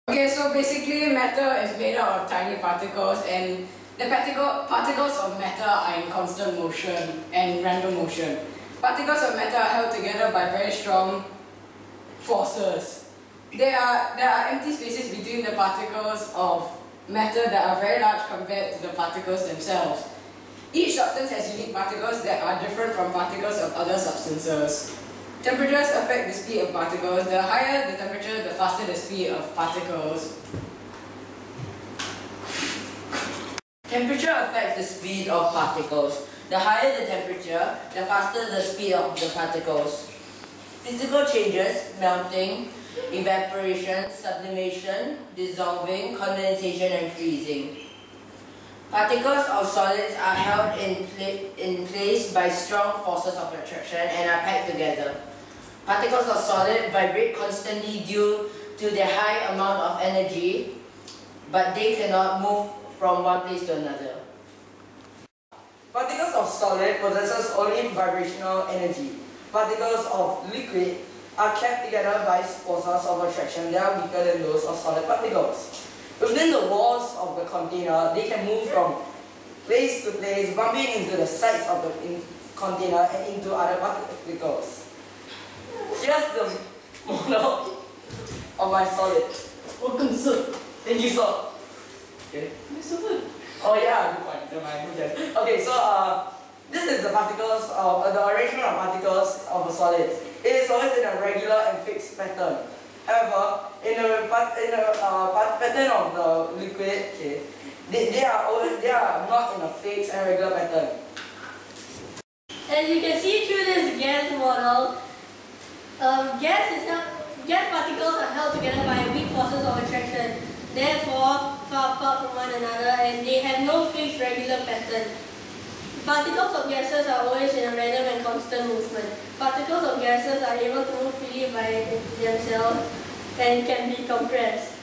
Okay, so basically matter is made out of tiny particles, and the particles of matter are in constant motion and random motion. Particles of matter are held together by very strong forces. There are empty spaces between the particles of matter that are very large compared to the particles themselves. Each substance has unique particles that are different from particles of other substances. Temperatures affect the speed of particles. The higher the temperature, the faster the speed of particles. Temperature affects the speed of particles. The higher the temperature, the faster the speed of the particles. Physical changes, melting, evaporation, sublimation, dissolving, condensation and freezing. Particles of solids are held in place by strong forces of attraction and are packed together. Particles of solid vibrate constantly due to their high amount of energy, but they cannot move from one place to another. Particles of solid possesses only vibrational energy. Particles of liquid are kept together by forces of attraction that are weaker than those of solid particles. Within the walls of the container, they can move from place to place, bumping into the sides of the container and into other particles. Here's the model of my solid. Welcome, sir. Thank you, sir. Okay. Oh yeah, good point. Okay, so this is the particles of the arrangement of particles of a solid. It is always in a regular and fixed pattern. However, in the pattern of the liquid, okay, they are not in a fixed and regular pattern. As you can see through this gas model, gas particles are held together by weak forces of attraction, therefore far apart from one another, and they have no fixed regular pattern. Particles of gases are always in a random and constant movement. Particles of gases are able to move freely by themselves and can be compressed.